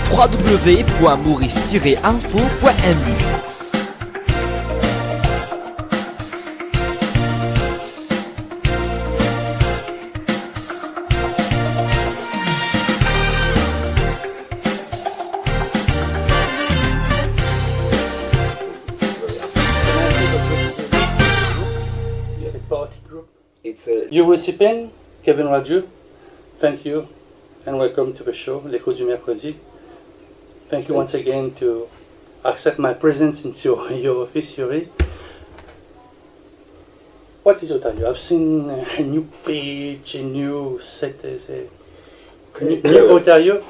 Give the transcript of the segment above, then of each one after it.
www.maurice-info.mu. Uri Cypin Kevin Rajoo, thank you and welcome to the show, L'écho du Mercredi. Thank you once again to accept my presence into your office, Uri. What is Otayo? I've seen a new page, a new set, new Otayo.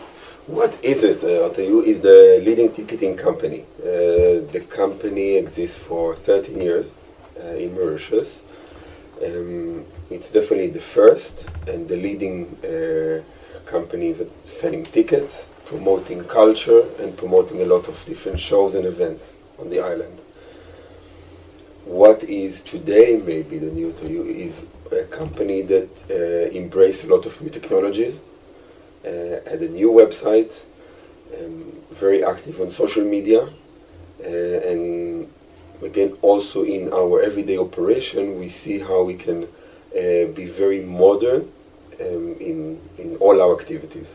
What is it? Otayo is the leading ticketing company. The company exists for 13 years in Mauritius. It's definitely the first and the leading company that's selling tickets, promoting culture and promoting a lot of different shows and events on the island. What is today maybe the new to you is a company that embraces a lot of new technologies, had a new website, very active on social media, and again also in our everyday operation we see how we can be very modern in all our activities.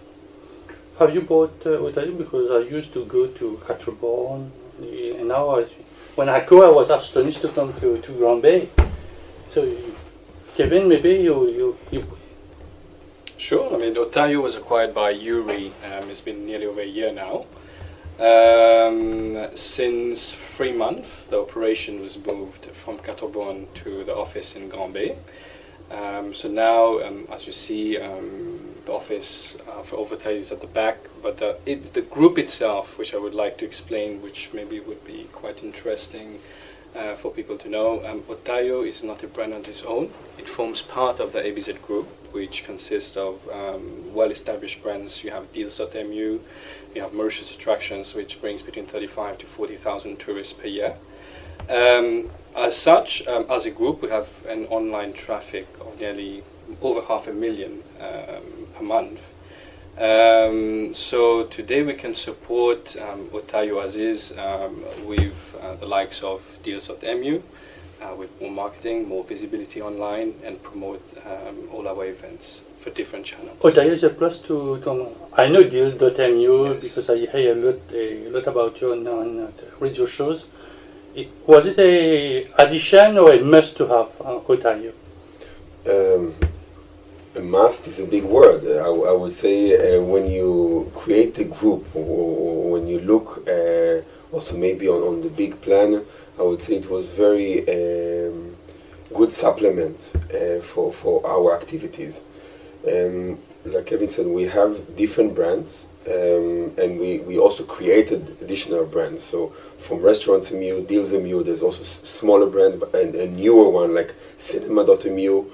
Have you bought Otayo? Because I used to go to Catrobon, and now when I go I was astonished to come to Grand Bay. So Kevin, maybe you Sure, I mean Otayo was acquired by Uri, it's been nearly over a year now. Since 3 months, the operation was moved from Catrobon to the office in Grand Bay. So now, as you see, the office for Otayo is at the back, but the group itself, which I would like to explain, which maybe would be quite interesting for people to know, Otayo is not a brand on its own. It forms part of the ABZ group, which consists of well-established brands. You have Deals.mu, you have Mauritius Attractions, which brings between 35 to 40,000 tourists per year. As such, as a group, we have an online traffic of nearly over 500,000 per month. So today we can support Otayo as is with the likes of Deals.mu, with more marketing, more visibility online, and promote all our events for different channels. Otayo is a plus to I know Deals.mu, Yes. because I hear a lot about you on the radio shows. Was it a addition or a must to have Otayo? A must is a big word. I would say when you create a group or when you look also maybe on the big plan, I would say it was very good supplement for our activities. Like Kevin said, we have different brands, and we also created additional brands. So from Restaurants.mu, Deals.mu, there's also smaller brands and a newer one like Cinema.mu.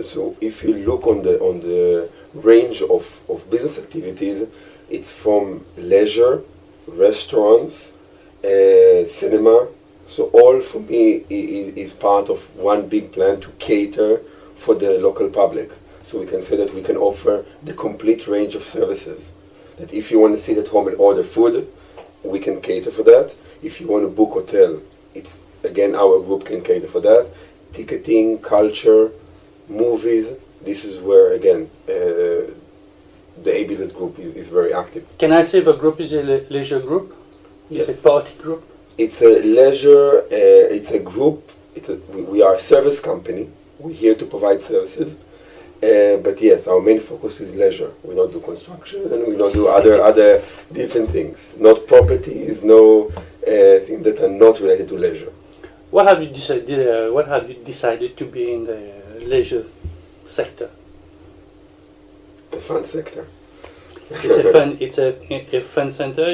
So if you look on the range of business activities, it's from leisure, restaurants, cinema. So all for me is part of one big plan to cater for the local public. So we can say that we can offer the complete range of services. That if you want to sit at home and order food, we can cater for that. If you want to book hotel, it's again our group can cater for that. Ticketing, culture, movies. This is where again the ABZ group is very active. Can I say the group is a leisure group? Yes. It's a party group? It's a leisure, it's a group, we are a service company. We're here to provide services. But yes, our main focus is leisure. We don't do construction and we don't do other different things. Not properties, no things that are not related to leisure. What have you decided? What have you decided to be in the leisure sector? The fun sector. It's a fun. It's a fun center.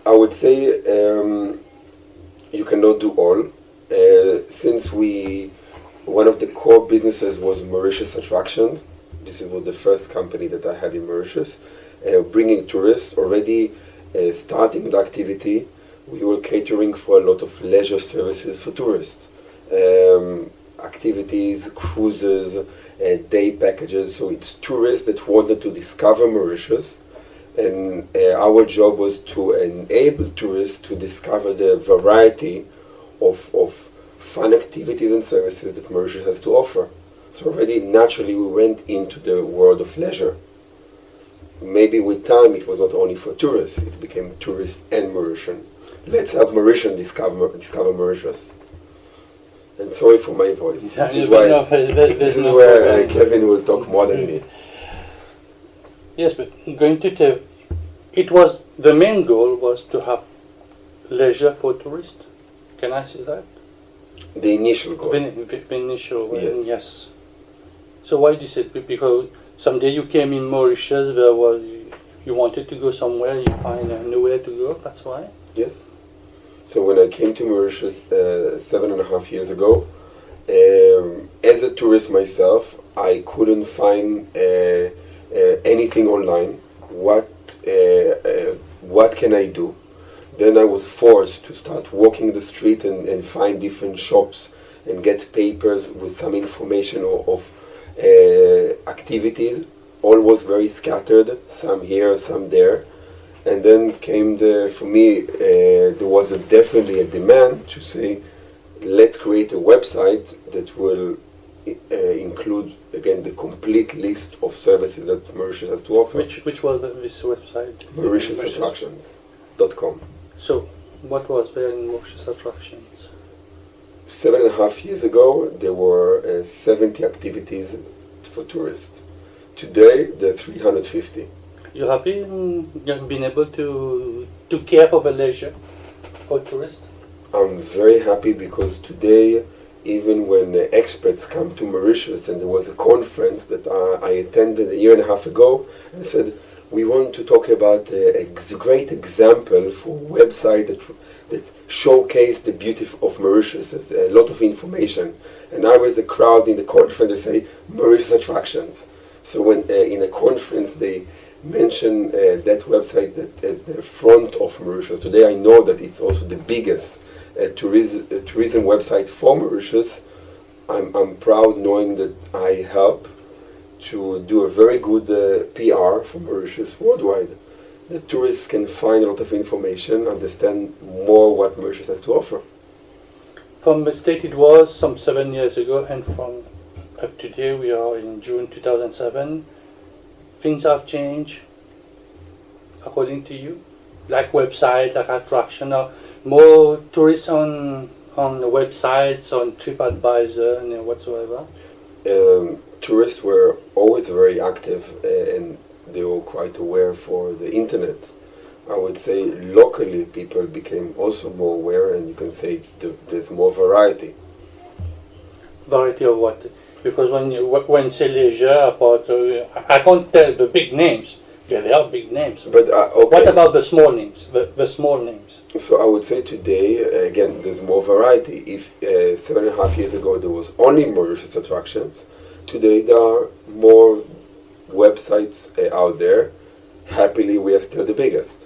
I would say you cannot do all. Since one of the core businesses was Mauritius Attractions. This was the first company that I had in Mauritius, bringing tourists. Already starting the activity, we were catering for a lot of leisure services for tourists. Activities, cruises, day packages. So it's tourists that wanted to discover Mauritius and our job was to enable tourists to discover the variety of fun activities and services that Mauritius has to offer. So already naturally we went into the world of leisure. Maybe with time it was not only for tourists, it became tourists and Mauritian. Let's help Mauritian discover Mauritius. And sorry for my voice. This is where Kevin will talk more than me. Yes, but going to tell, it was the main goal was to have leisure for tourists. Can I say that? The initial goal. The initial one, Yes. yes. So why did you say? Because someday you came in Mauritius, there was you wanted to go somewhere, you find nowhere to go. That's why. Yes. So when I came to Mauritius 7.5 years ago, as a tourist myself, I couldn't find anything online. What can I do? Then I was forced to start walking the street and find different shops and get papers with some information of activities. All was very scattered, some here, some there. And then came for me, there was definitely a demand to say, let's create a website that will include, again, the complete list of services that Mauritius has to offer. Which was this website? MauritiusAttractions.com. So, what was there in Mauritius Attractions? 7.5 years ago, there were 70 activities for tourists. Today, there are 350. You happy being able to care for the leisure for tourists? I'm very happy because today, even when experts come to Mauritius, and there was a conference that I attended 1.5 years ago, and said, we want to talk about a great example for a website that showcase the beauty of Mauritius. There's a lot of information. And I was the crowd in the conference, they say, Mauritius Attractions. So when in a conference they mention that website that as the front of Mauritius, today I know that it's also the biggest tourism website for Mauritius. I'm proud knowing that I help to do a very good PR for Mauritius worldwide. The tourists can find a lot of information, understand more what Mauritius has to offer. From the state it was some 7 years ago, and from up to today, we are in June 2007. Things have changed, according to you? Like website, like attraction, more tourists on the websites, on TripAdvisor and whatsoever? Tourists were always very active and they were quite aware for the internet. I would say locally people became also more aware, and you can say there's more variety. Variety of what? Because when you say leisure, about I can't tell the big names. Yeah, they are big names. But okay. What about the small names? The small names. So I would say today, again, there's more variety. If 7.5 years ago there was only Mauritius Attractions, today there are more websites out there. Happily, we are still the biggest.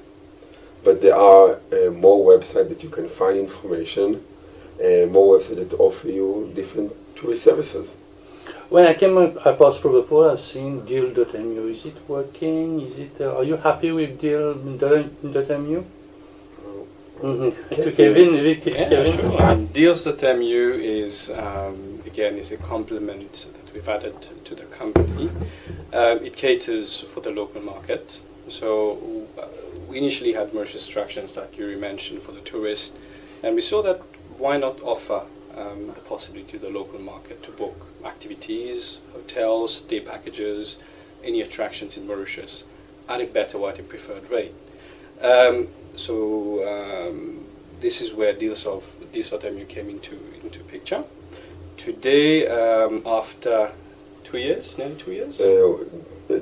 But there are more websites that you can find information, more websites that offer you different tourist services. When I came across through the pool, I've seen deal.mu. Is it working? Is it? Are you happy with deal.mu? To Kevin, Kevin. Sure. Deals.mu is again is a complement that we've added to the company. It caters for the local market. So we initially had Mauritius Attractions, like Uri mentioned, for the tourists, and we saw that why not offer the possibility to the local market to book activities, hotels, day packages, any attractions in Mauritius at a better, what a preferred rate. This is where Deals.mu came into picture. Today, after 2 years, nearly 2 years.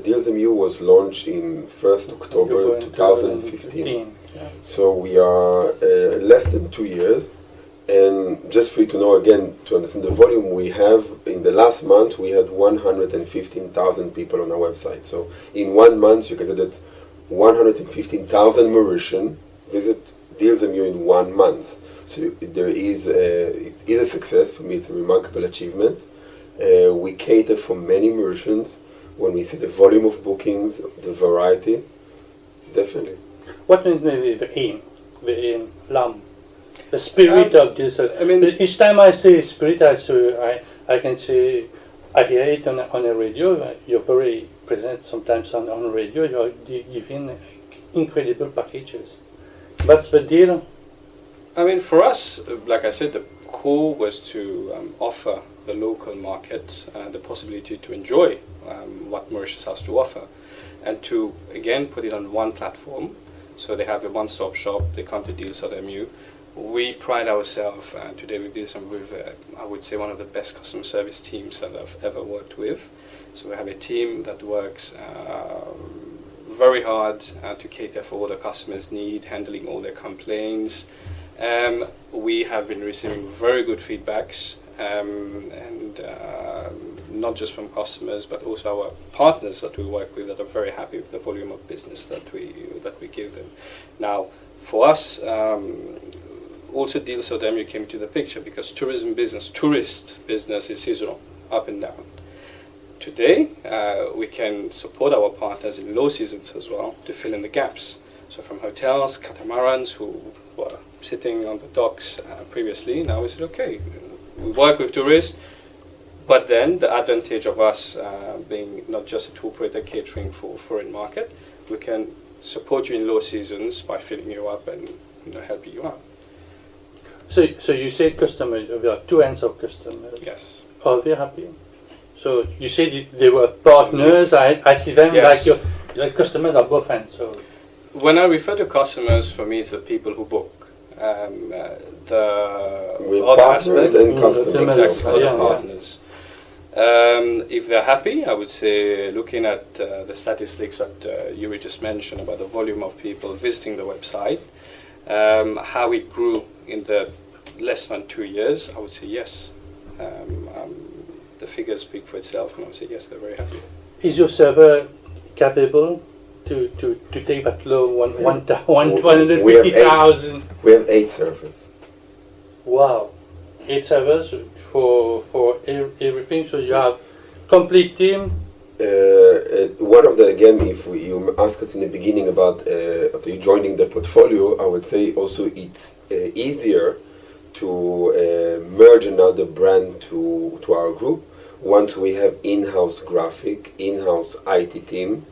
Deals.mu was launched in 1st October 2015. Yeah. So we are less than 2 years. And just for you to know, again, to understand the volume, we have, in the last month, we had 115,000 people on our website. So in 1 month, you can say that 115,000 Mauritians visit Deals.mu in 1 month. So there is it is a success. For me, it's a remarkable achievement. We cater for many Mauritians. When we see the volume of bookings, the variety, Definitely. What is maybe the aim, l'âme, the spirit of this? I mean, each time I say spirit, I can say, I hear it on a radio. You're very present sometimes on radio. You're giving incredible packages. What's the deal? I mean, for us, like I said, the core was to offer the local market the possibility to enjoy what Mauritius has to offer, and to again put it on one platform, so they have a one-stop shop. They come to Deals.mu. We pride ourselves today with this, and with I would say one of the best customer service teams that I've ever worked with. So we have a team that works very hard to cater for all the customers' need, handling all their complaints. We have been receiving very good feedbacks, and not just from customers, but also our partners that we work with that are very happy with the volume of business that we give them. Now, for us, also Deals.mu came to the picture because tourist business is seasonal, up and down. Today, we can support our partners in low seasons as well to fill in the gaps. So from hotels, catamarans who were sitting on the docks previously, now we said, okay, we work with tourists, but then the advantage of us being not just a tour operator catering for foreign market, we can support you in low seasons by filling you up and helping you out. So you say customers, there are two ends of customers. Yes. Are they happy? So you said they were partners. I see them Yes. like your customers are both ends. So when I refer to customers, for me, it's the people who book. With other partners aspect, and customers. exactly, Yeah, other partners. If they're happy, I would say, looking at the statistics that Uri just mentioned about the volume of people visiting the website, how it grew in the less than 2 years, I would say yes. The figures speak for itself, and I would say yes, they're very happy. is your server capable to take that low 150,000? We have 8 servers. Wow, 8 servers for everything. So you have complete team. One of the, again, if you ask us in the beginning about after you joining the portfolio, I would say also it's easier to merge another brand to our group once we have in-house graphic, in-house IT team,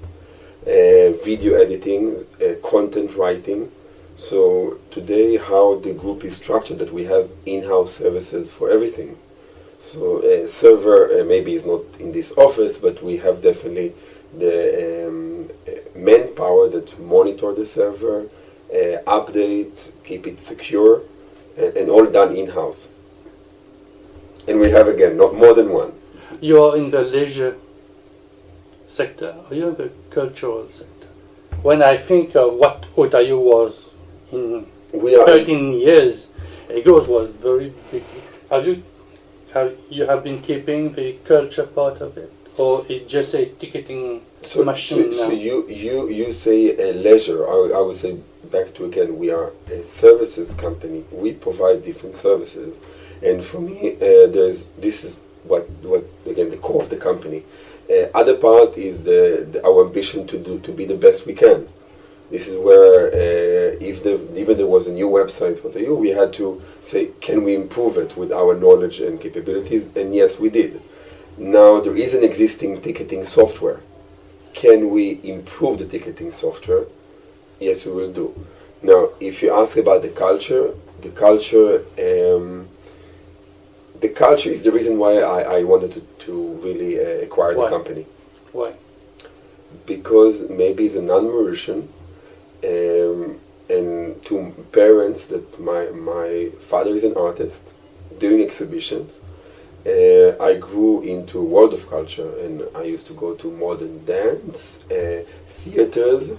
video editing, content writing. So today how the group is structured, that we have in-house services for everything. So a server maybe is not in this office, but we have definitely the manpower that monitor the server, update, keep it secure, and all done in-house. And we have, again, not more than one. You are in the leisure sector, or you in the cultural sector? When I think of what Otayo was in We are 13 years ago, was very big. You have been keeping the culture part of it, or it's just a ticketing machine now? So you say leisure. I would say back to, again, we are a services company. We provide different services, and for me, this is what again the core of the company. Other part is our ambition to be the best we can. This is where even there was a new website for the EU, we had to say, can we improve it with our knowledge and capabilities? And yes, we did. Now there is an existing ticketing software. Can we improve the ticketing software? Yes, we will do. Now, if you ask about the culture is the reason why I wanted to really acquire the company. Why? Because maybe as a non-Mauritian, and to parents that my father is an artist doing exhibitions. I grew into world of culture, and I used to go to modern dance, theaters,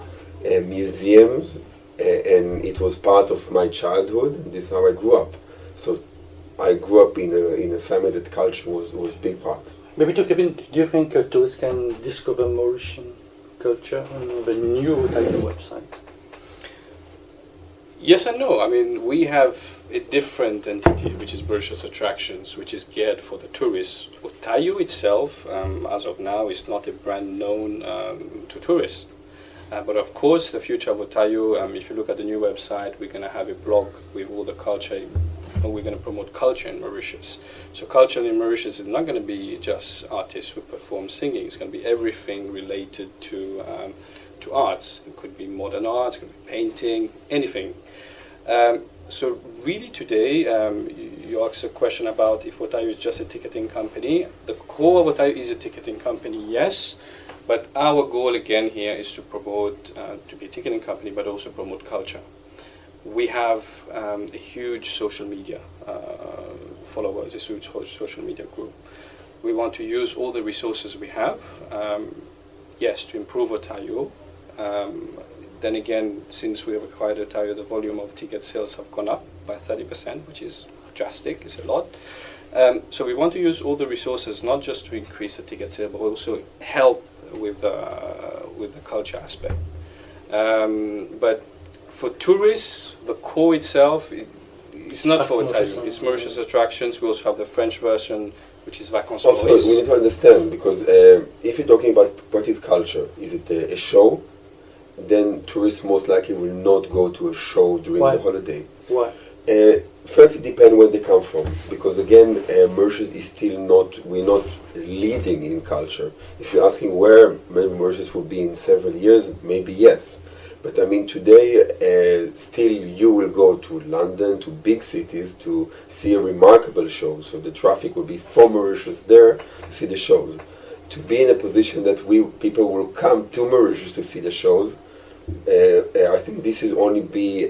museums, and it was part of my childhood, and this is how I grew up. So I grew up in a family that culture was a big part. Maybe to Kevin, do you think tourists can discover Mauritian culture on the new Otayo website? Yes and no. I mean, we have a different entity, which is Mauritius Attractions, which is geared for the tourists. Otayo itself, as of now, is not a brand known to tourists. But of course, the future of Otayo, if you look at the new website, we're going to have a blog with all the culture, and we're going to promote culture in Mauritius. So culture in Mauritius is not going to be just artists who perform singing. It's going to be everything related to arts. It could be modern arts, it could be painting, anything. So really today, you asked a question about if Otayo is just a ticketing company. The core of Otayo is a ticketing company, yes. But our goal again here is to promote, to be a ticketing company, but also promote culture. We have a huge social media followers, a huge social media group. We want to use all the resources we have, yes, to improve Otayo. Then again, since we have acquired Otayo, the volume of ticket sales have gone up by 30%, which is drastic, it's a lot. So we want to use all the resources, not just to increase the ticket sale, but also help with the culture aspect. But for tourists, the core itself, it's not for Otayo. It's Mauritius attractions. We also have the French version, which is Vacances Also, Maurice. we need to understand, because if you're talking about what is culture, is it a show? Then tourists most likely will not go to a show during the holiday. Why? First, it depends where they come from, because again, Mauritius is still not, we're not leading in culture. If you're asking where maybe Mauritius will be in several years, maybe yes. But I mean, today, still you will go to London, to big cities, to see a remarkable show. So the traffic will be from Mauritius there to see the shows. To be in a position that people will come to Mauritius to see the shows, I think this is only be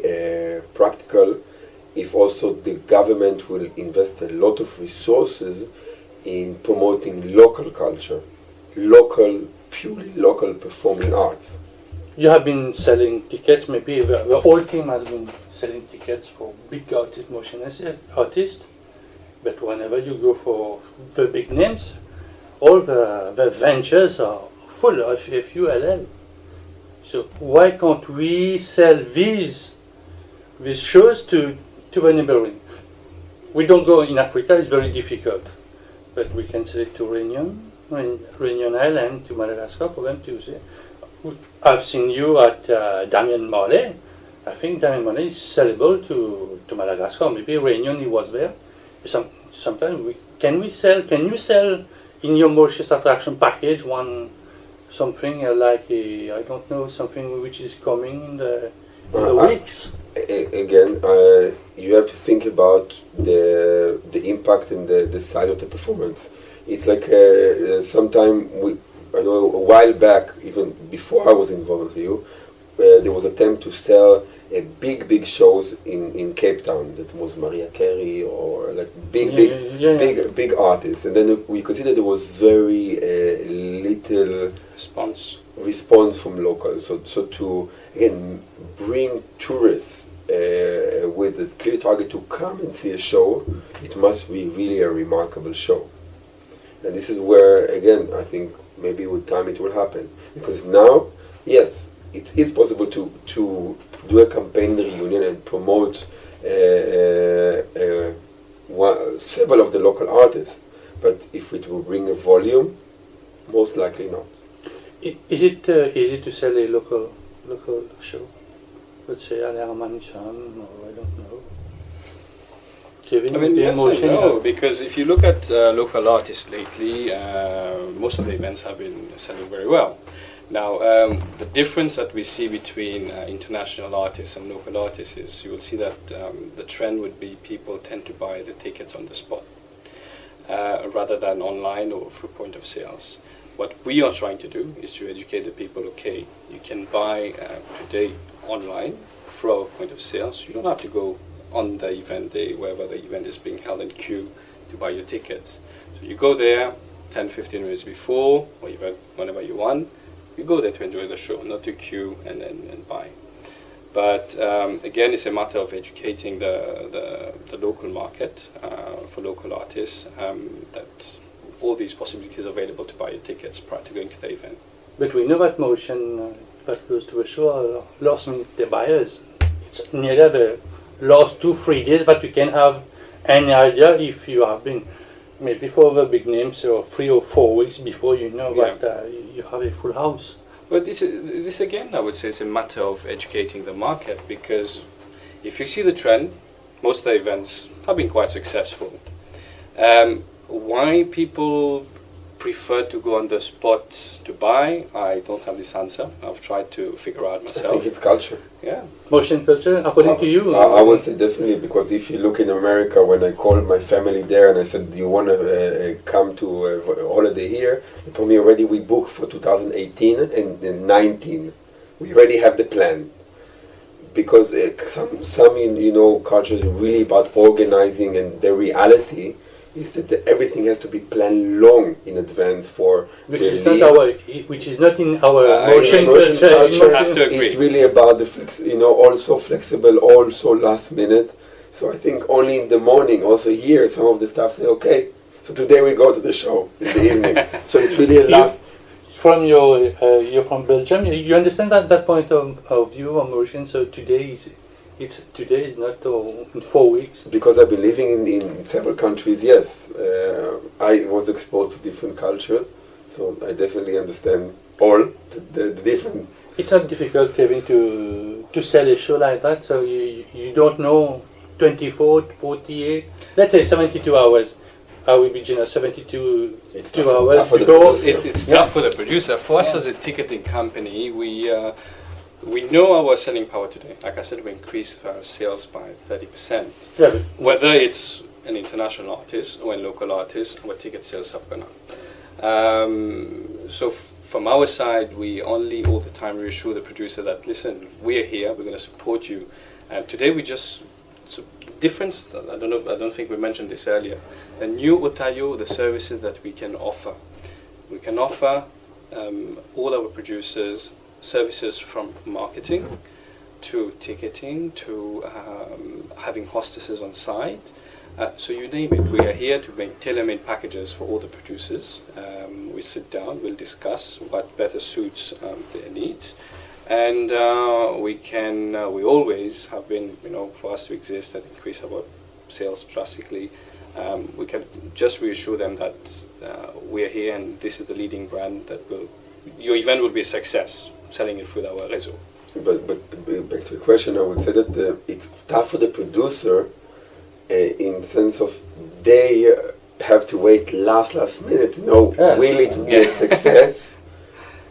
practical if also the government will invest a lot of resources in promoting local culture, purely local performing arts. You have been selling tickets, maybe the whole team has been selling tickets for big artists, motion artists, but whenever you go for the big names, all the ventures are full of FULL. So why can't we sell these shows to the neighboring? We don't go in Africa, it's very difficult. But we can sell it to Réunion Island, to Madagascar, for them to say, I've seen you at Damien Marley. I think Damien Marley is sellable to Madagascar. Maybe Réunion, he was there. Sometimes can you sell in your Mauritius attraction package something like I don't know, something which is coming in the weeks? Again, you have to think about the impact and the size of the performance. It's like I know a while back, even before I was involved with you, there was an attempt to sell big shows in Cape Town. That was Mariah Carey or like big artists, and then we could see that there was very little response from locals. So to again bring tourists with a clear target to come and see a show, it must be really a remarkable show. And this is where again I think maybe with time it will happen, because now yes, it is possible to do a campaign reunion and promote several of the local artists, but if it will bring a volume, most likely not. Is it easy to sell a local show? Let's say Alain Manishan, or I don't know. Kevin, I mean, yes and no, because if you look at local artists lately, most of the events have been selling very well. Now, the difference that we see between international artists and local artists is you will see that the trend would be people tend to buy the tickets on the spot rather than online or through point of sales. What we are trying to do is to educate the people, okay, you can buy today online through our point of sales. You don't have to go on the event day, wherever the event is being held in queue to buy your tickets. So you go there 10-15 minutes before, or even whenever you want. You go there to enjoy the show, not to queue and buy. But again, it's a matter of educating the local market for local artists that all these possibilities are available to buy your tickets prior to going to the event. But we know that motion that goes to a show last minute the buyers. It's nearly the last 2-3 days that you can have any idea if you have been maybe for the big names or 3 or 4 weeks before you know that you have a full house. But this again, I would say, is a matter of educating the market, because if you see the trend, most of the events have been quite successful. Why people prefer to go on the spot to buy, I don't have this answer. I've tried to figure out I myself. think it's culture. Yeah. Motion culture, according to you? I would say definitely, because if you look in America, when I called my family there and I said, do you want to come to a holiday here? They told me already we booked for 2018 and 19. We already have the plan. Because some cultures are really about organizing, and the reality is that everything has to be planned long in advance for which is not in our motion culture. culture. I have to agree. It's really about the also flexible, also last minute. So I think only in the morning, also here, some of the staff say, okay, so today we go to the show in the evening. So it's really a last. From you're from Belgium. You understand that point of view on motion. So today is not in 4 weeks. Because I've been living in several countries, yes. I was exposed to different cultures, so I definitely understand all the different... It's not difficult, Kevin, to sell a show like that, so you don't know 24, 48, let's say 72 hours. I will be generous, 72 hours before. It's tough for the producer. For us as a ticketing company, we know our selling power today. Like I said, we increased our sales by 30%. Yeah, Whether it's an international artist or a local artist, our ticket sales have gone up. So from our side, we only all the time reassure the producer that, listen, we are here, we're going to support you. Today we just, difference, I don't think we mentioned this earlier, the new Otayo, the services that we can offer. We can offer all our producers services from marketing to ticketing to having hostesses on site. So you name it. We are here to make tailor-made packages for all the producers. We sit down, we'll discuss what better suits their needs. And we always have been, for us to exist and increase our sales drastically, we can just reassure them that we are here and this is the leading brand your event will be a success, selling it through our réseau. But back to the question, I would say that it's tough for the producer in sense of they have to wait last minute to know will it be a success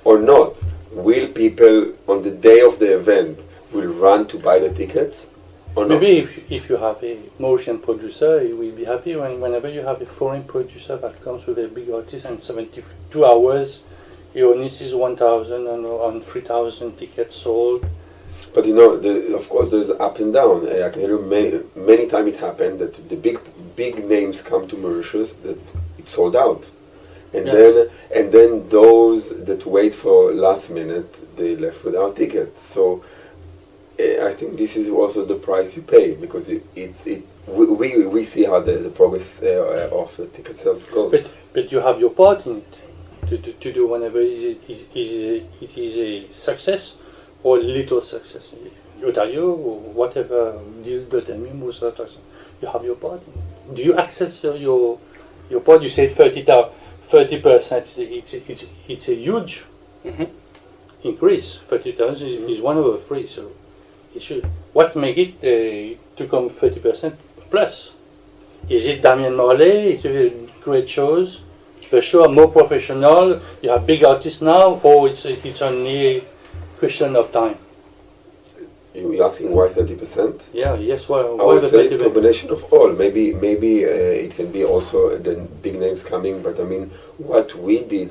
or not. Will people on the day of the event will run to buy the tickets or not? Maybe if you have a motion producer, you will be happy whenever you have a foreign producer that comes with a big artist and 72 hours, he only sees 1,000 and 3,000 tickets sold. But of course there's up and down. I can tell you many times it happened that the big names come to Mauritius that it's sold out. And then those that wait for last minute, they left without tickets. So I think this is also the price you pay, because we see how the progress of the ticket sales goes. But you have your part in it to do whenever it is a success or little success. Otayo or whatever deal most of the time, you have your part in it. Do you access your part? You said 30%. It's a huge increase. 30,000 is 1/3, so it should. What make it to come 30% plus? Is it Damien Marley? Is it great shows? The show are more professional. You have big artists now, or it's only a question of time. You're asking why 30%? Yeah. Yes. Why I would the say it's a 30%? combination of all. Maybe it can be also the big names coming. But I mean, what we did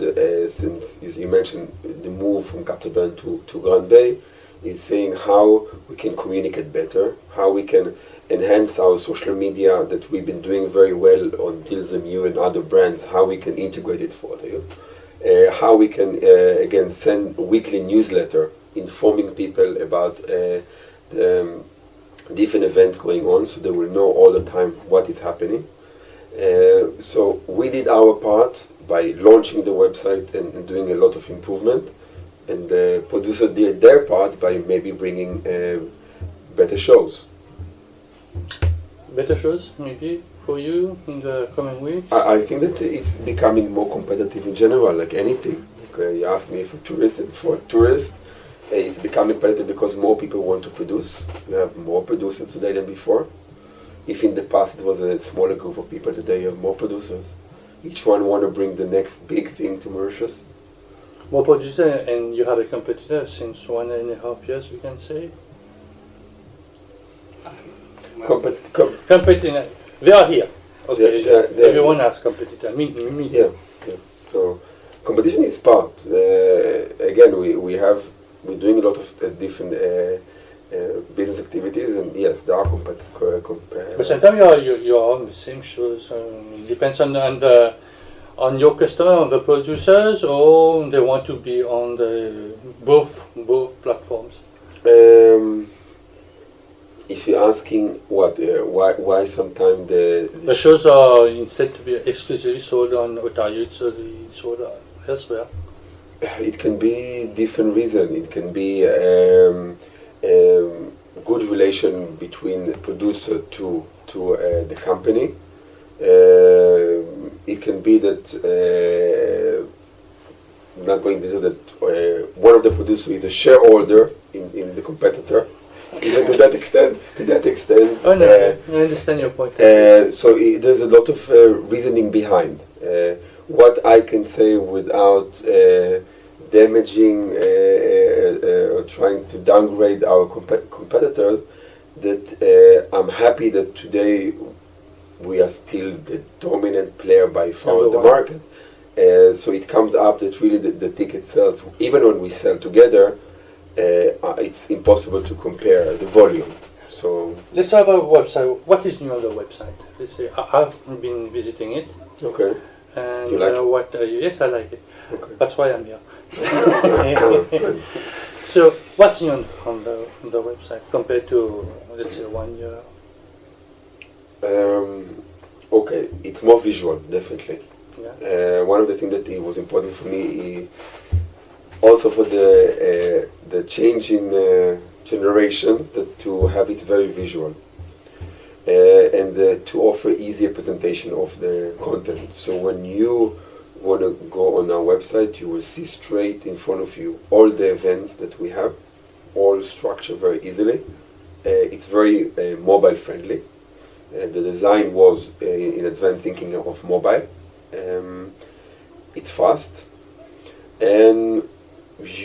since, as you mentioned, the move from Caterbin to Grand Bay, is saying how we can communicate better, how we can enhance our social media that we've been doing very well on Dilsemu and other brands, how we can integrate it for you, how we can again send weekly newsletter informing people about the different events going on, so they will know all the time what is happening. So we did our part by launching the website and doing a lot of improvement, and the producer did their part by maybe bringing better shows. Better shows, maybe, for you in the coming weeks? I think that it's becoming more competitive in general, like anything. you asked me for tourists, and for tourists, it's becoming competitive because more people want to produce. You have more producers today than before. If in the past it was a smaller group of people, today you have more producers. Each one want to bring the next big thing to Mauritius. More producer, and you have a competitor since 1.5 years, we can say. Competitor, they are here. Okay, they're everyone here. has competitor. Me. Yeah. So competition is part. Again, we're doing a lot of different business activities, and yes, there are But sometimes you are on the same shows. It depends on your customer, on the producers, or they want to be on the both platforms. If you're asking why sometimes The shows are instead to be exclusively sold on Ontario, it's sold elsewhere. it can be different reason. It can be good relation between the producer to the company. It can be that I'm not going to do that. One of the producers is a shareholder in the competitor. Even to that extent. Oh no, I understand your point. So there's a lot of reasoning behind. What I can say without damaging or trying to downgrade our competitors, that I'm happy that today we are still the dominant player by far in the market. So it comes up that really the ticket sales, even when we sell together, it's impossible to compare the volume. So let's have a website. What is new on the website? Let's say I've been visiting it. Okay. And you like it? Yes, I like it. Okay. That's why I'm here. So what's new on the website compared to, let's say, 1 year? Okay, it's more visual, definitely. Yeah. One of the things that it was important for me, also for the change in generation, that to have it very visual, and to offer easier presentation of the content. So when you want to go on our website, you will see straight in front of you all the events that we have, all structured very easily. It's very mobile friendly. The design was in advance thinking of mobile. It's fast, and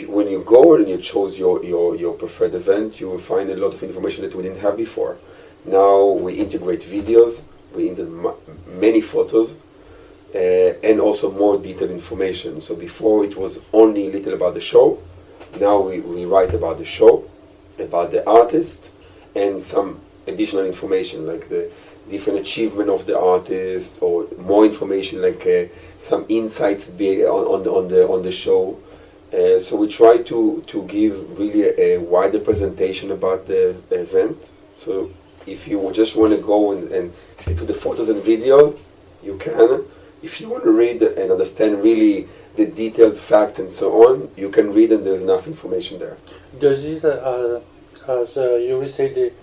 when you go and you choose your preferred event, you will find a lot of information that we didn't have before. Now we integrate videos, we integrate many photos, and also more detailed information. So before it was only little about the show. Now we write about the show, about the artist, and some additional information like the different achievement of the artist, or more information like some insights be on the show. So we try to give really a wider presentation about the event. So if you just want to go and stick to the photos and videos, you can. If you want to read and understand really the detailed facts and so on, you can read, and there's enough information there. Does it, as Uri said,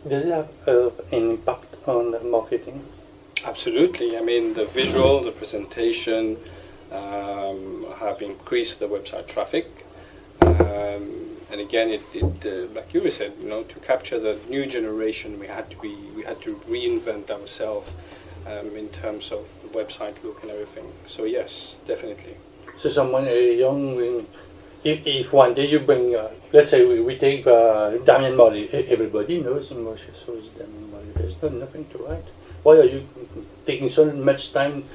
does it have an impact on the marketing? Absolutely. I mean, the visual, the presentation have increased the website traffic. And again, it like you said, to capture the new generation, we had to reinvent ourselves in terms of the website look and everything. So yes, definitely. So someone young, if one day you bring, let's say we take Damien Marley, everybody knows in Mauritius who's Damien Marley. There's nothing to write. Why are you taking so much time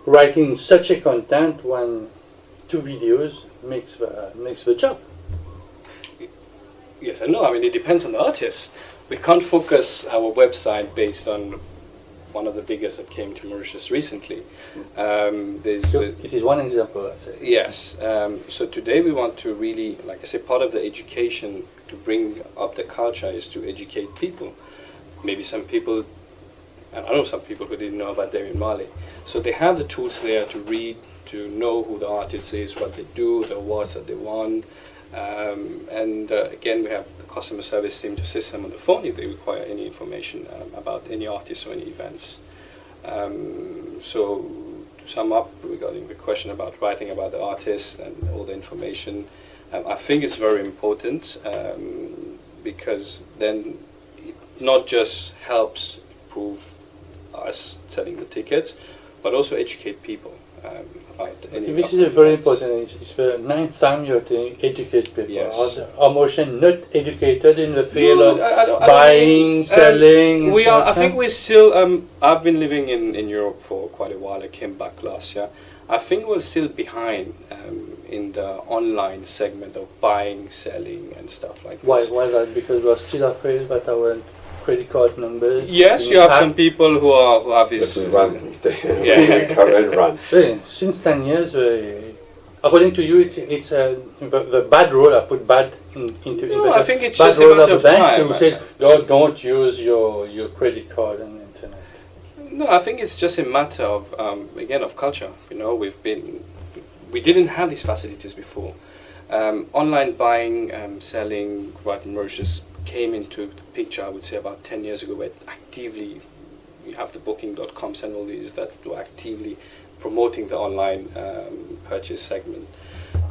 writing such a content when 2 videos makes the job? Yes, I know. I mean, it depends on the artist. We can't focus our website based on one of the biggest that came to Mauritius recently. It is one example, I say. Yes. So today we want to really, like I say, part of the education to bring up the culture is to educate people. Maybe some people, and I know some people who didn't know about Damien Marley. So they have the tools there to read, to know who the artist is, what they do, the awards that they won. And again, we have the customer service team to assist them on the phone if they require any information about any artist or any events. So sum up regarding the question about writing about the artist and all the information, I think it's very important because then it not just helps improve us selling the tickets, but also educate people about any. This is very important. It's the ninth time you have to educate people. Yes. Are Mauritians not educated in the field No, of I don't buying, think, selling? we and are. so I think on? we're still. I've been living in Europe for quite a while. I came back last year. I think we're still behind in the online segment of buying, selling, and stuff like Why? this. Why that? Because we're still afraid that our credit card numbers. Yes, being you have hacked. some people who have That this. we run. Yeah. We recover and run. Really, since 10 years, according to you, it's the bad role. I put bad into. No, I think it's bad just a role matter of the of banks time. who said don't use your credit card on the internet. No, I think it's just a matter of again of culture. You know, we didn't have these facilities before. Online buying, selling, right in Mauritius came into the picture. I would say about 10 years ago, where actively you have the Booking.coms and all these that were actively promoting the online purchase segment.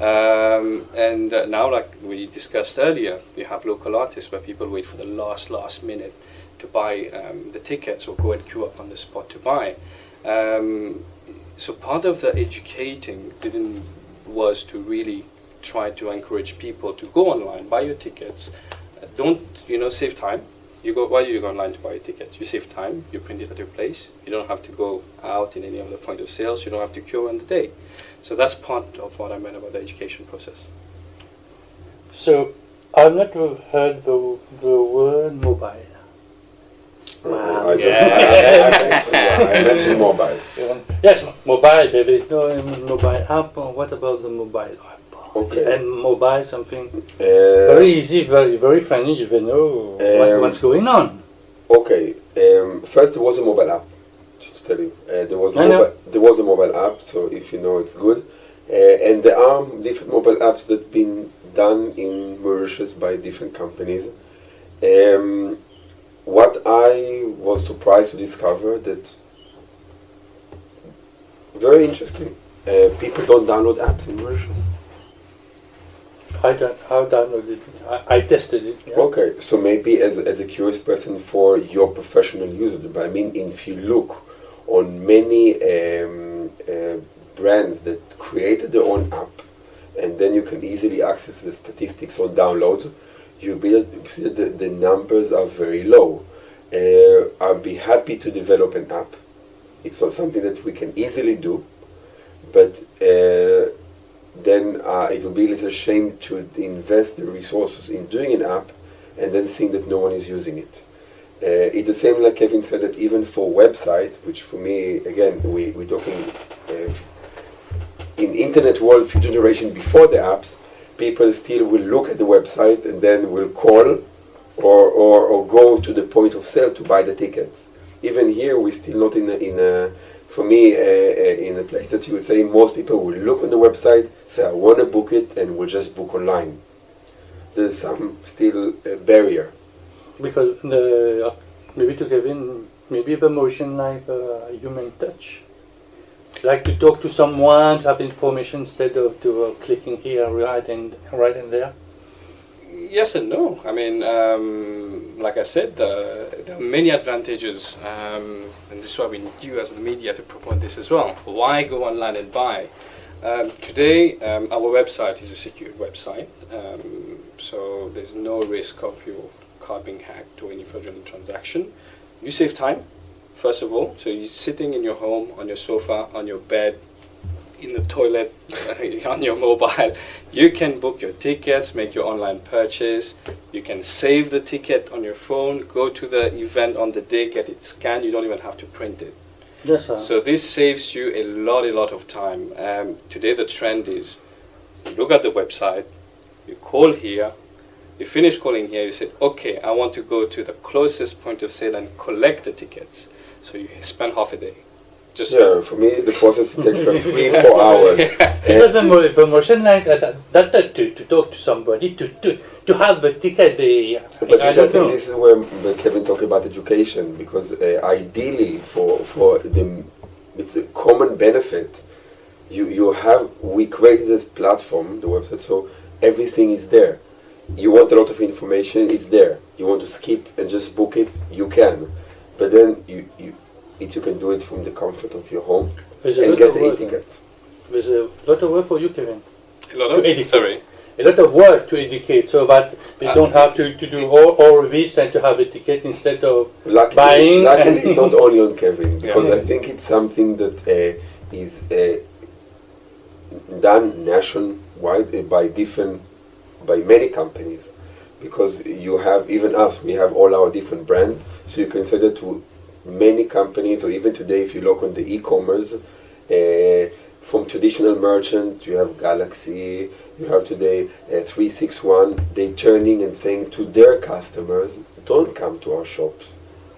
And now, like we discussed earlier, you have local artists where people wait for the last minute to buy the tickets or go and queue up on the spot to buy. So part of the educating was to really try to encourage people to go online, buy your tickets. Don't save time. Why do you go online to buy your tickets? You save time. You print it at your place. You don't have to go out in any other point of sales. You don't have to queue on the day. So that's part of what I meant about the education process. So I've not heard the word mobile. Wow. I mentioned mobile. Yes, mobile. There is no mobile app. What about the mobile app? Okay. And mobile something very easy, very friendly. You will know what's going on. Okay. First, there was a mobile app. Just to tell you, there was a mobile app. So if you know, it's good. And there are different mobile apps that have been done in Mauritius by different companies. What I was surprised to discover that very interesting. People don't download apps in Mauritius. I downloaded it. I tested it. Yeah. Okay, so maybe as a curious person for your professional users, but I mean, if you look on many brands that created their own app, and then you can easily access the statistics on downloads, you see that the numbers are very low. I'll be happy to develop an app. It's not something that we can easily do, but then it will be a little shame to invest the resources in doing an app and then think that no one is using it. It's the same like Kevin said, that even for website, which for me, again, we're talking in internet world, few generation before the apps, people still will look at the website and then will call or go to the point of sale to buy the tickets. Even here, we're still not in a place that you would say most people will look on the website, say I want to book it, and will just book online. There's some still barrier. Because maybe to Kevin, maybe the motion like human touch. Like to talk to someone, to have information instead of to clicking here, right and there. Yes and no. I mean, like I said, there are many advantages, and this is why we need you as the media to promote this as well. Why go online and buy? Today, our website is a secure website, so there's no risk of your card being hacked or any fraudulent transaction. You save time, first of all. So you're sitting in your home, on your sofa, on your bed, in the toilet, on your mobile. You can book your tickets, make your online purchase. You can save the ticket on your phone, go to the event on the day, get it scanned. You don't even have to print it. Yes, sir. So this saves you a lot of time. Today the trend is, you look at the website, you call here, you finish calling here, you say, okay, I want to go to the closest point of sale and collect the tickets. So you spend half a day. Just For me, the process takes from 3-4 hours. Because the motion like that to talk to somebody, to have the ticket, But I think this is where Kevin talked about education, because ideally for the it's a common benefit. We created this platform, the website, so everything is there. You want a lot of information, it's there. You want to skip and just book it, you can. But then you can do it from the comfort of your home and get the e-ticket. There's a lot of work for you, Kevin. A lot of, sorry? A lot of work to educate, so that they don't have to do all this and to have a ticket instead of buying. Luckily, it's not only on Kevin, because I think it's something that is done nationwide by many companies. Because you have, even us, we have all our different brands, so you can sell it to many companies, or even today if you look on the e-commerce, from traditional merchant, you have Galaxy, you have today 361, they turning and saying to their customers, don't come to our shops.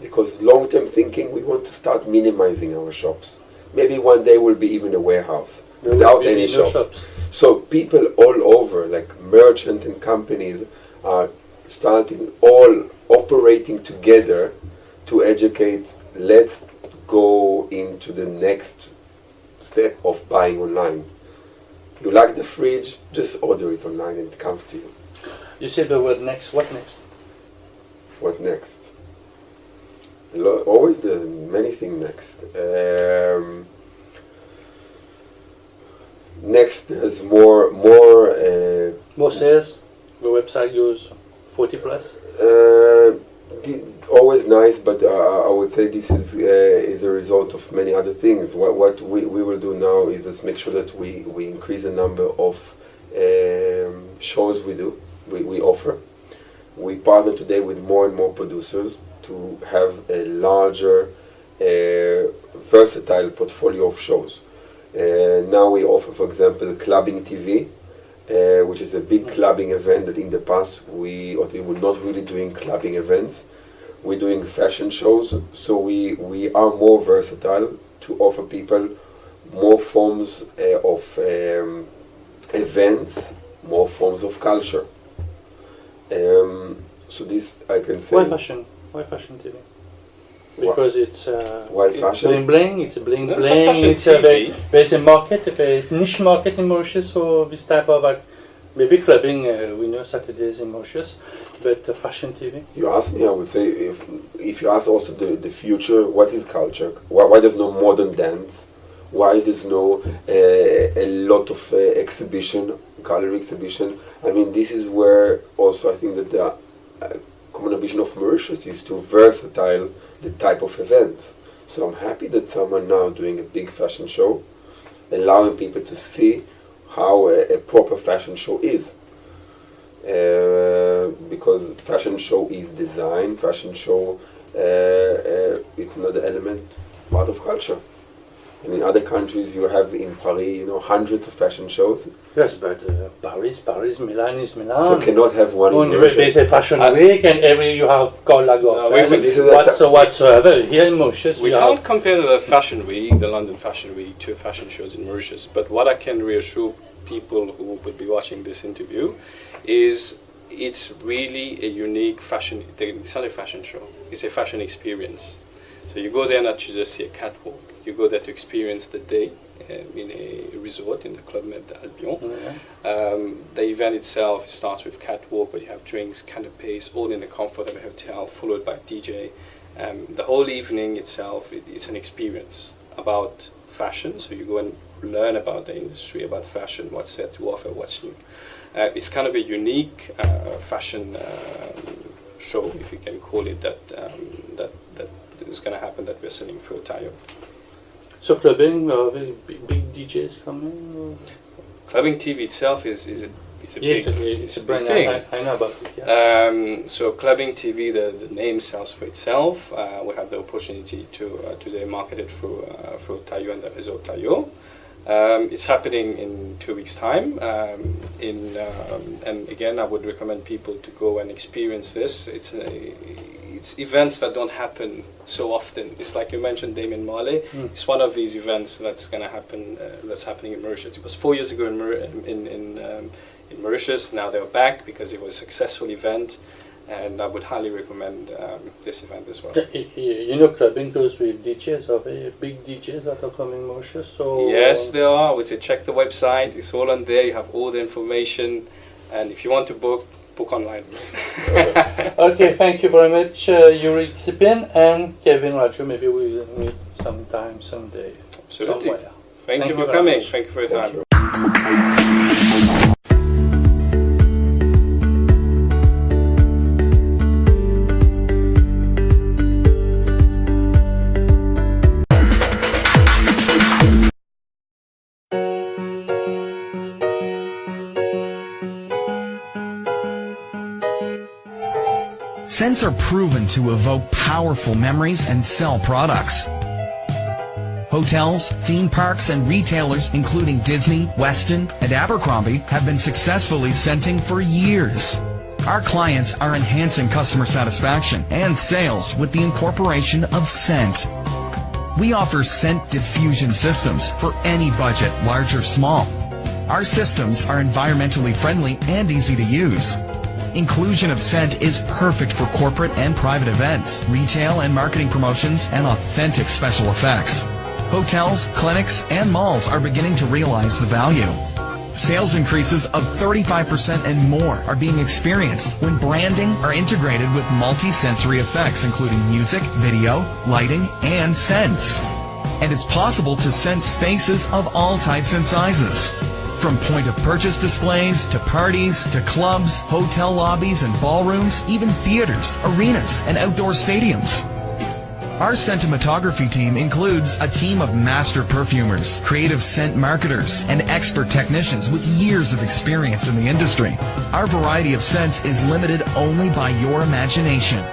Because long-term thinking, we want to start minimizing our shops. Maybe one day will be even a warehouse without any shops. So people all over, like merchant and companies, are starting all operating together to educate. Let's go into the next step of buying online. You like the fridge, just order it online and it comes to you. You said the word next. What next? What next? Always the many things next. Next, there's more sales. The website goes 40 plus. Always nice, but I would say this is a result of many other things. What we will do now is just make sure that we increase the number of shows we offer. We partner today with more and more producers to have a larger, versatile portfolio of shows. Now we offer, for example, Clubbing TV, which is a big clubbing event that in the past we were not really doing clubbing events. We're doing fashion shows, so we are more versatile to offer people more forms of events, more forms of culture. So this I can say. Why fashion? Why fashion TV? Because it's why fashion? Bling bling. It's a bling No, bling. There's a market, a niche market in Mauritius for this type of maybe clubbing. We know Saturdays in Mauritius, but fashion TV. You ask me, I would say if you ask also the future, what is culture? Why there's no modern dance? Why there's no a lot of gallery exhibition? I mean, this is where also I think that the common ambition of Mauritius is to versatile the type of events. So I'm happy that someone now doing a big fashion show, allowing people to see how a proper fashion show is. Because fashion show is design, fashion show it's another element, part of culture. And in other countries you have in Paris, hundreds of fashion shows. Yes, but Paris, Milan is Milan. So cannot have one in Mauritius. There's a fashion week and every you have whatsoever. Here in Mauritius we can't compare the fashion week, the London Fashion Week, to fashion shows in Mauritius. But what I can reassure people who would be watching this interview is it's really a unique fashion. It's not a fashion show. It's a fashion experience. So you go there not to just see a catwalk. You go there to experience the day in a resort in the Club Med Albion. Mm-hmm. The event itself starts with catwalk, where you have drinks, canapes, all in the comfort of a hotel, followed by DJ. The whole evening itself, it's an experience about fashion. So you go and learn about the industry, about fashion, what's there to offer, what's new. It's kind of a unique fashion show, if you can call it that is going to happen, that we're selling through Tayo. So clubbing, big DJs coming? Clubbing TV itself is a it's a brand thing. I know about it. Yeah. So Clubbing TV, the name sells for itself. We have the opportunity to today market it through Tayo and the Resort Tayo. It's happening in 2 weeks' time. And again, I would recommend people to go and experience this. It's events that don't happen so often. It's like you mentioned, Damien Marley. It's one of these events that's going to happen. That's happening in Mauritius. It was 4 years ago in Mauritius. Now they're back because it was a successful event. and I would highly recommend this event as well. You know, clubbing goes with DJs, are they big DJs that are coming, Mauritius? So Yes, there are. I would say check the website. It's all on there. You have all the information, and if you want to book online. Okay, thank you very much, Uri Cypin and Kevin Rajoo. Maybe we'll meet sometime, someday, Absolutely. somewhere. Thank you for very coming. much. Thank you for your Thank time. you. Scents are proven to evoke powerful memories and sell products. Hotels, theme parks, and retailers including Disney, Westin, and Abercrombie have been successfully scenting for years. Our clients are enhancing customer satisfaction and sales with the incorporation of scent. We offer scent diffusion systems for any budget, large or small. Our systems are environmentally friendly and easy to use. Inclusion of scent is perfect for corporate and private events, retail and marketing promotions, and authentic special effects. Hotels, clinics, and malls are beginning to realize the value. Sales increases of 35% and more are being experienced when branding are integrated with multi-sensory effects including music, video, lighting, and scents. And it's possible to scent spaces of all types and sizes. From point-of-purchase displays, to parties, to clubs, hotel lobbies and ballrooms, even theaters, arenas, and outdoor stadiums. Our sentimentography team includes a team of master perfumers, creative scent marketers, and expert technicians with years of experience in the industry. Our variety of scents is limited only by your imagination.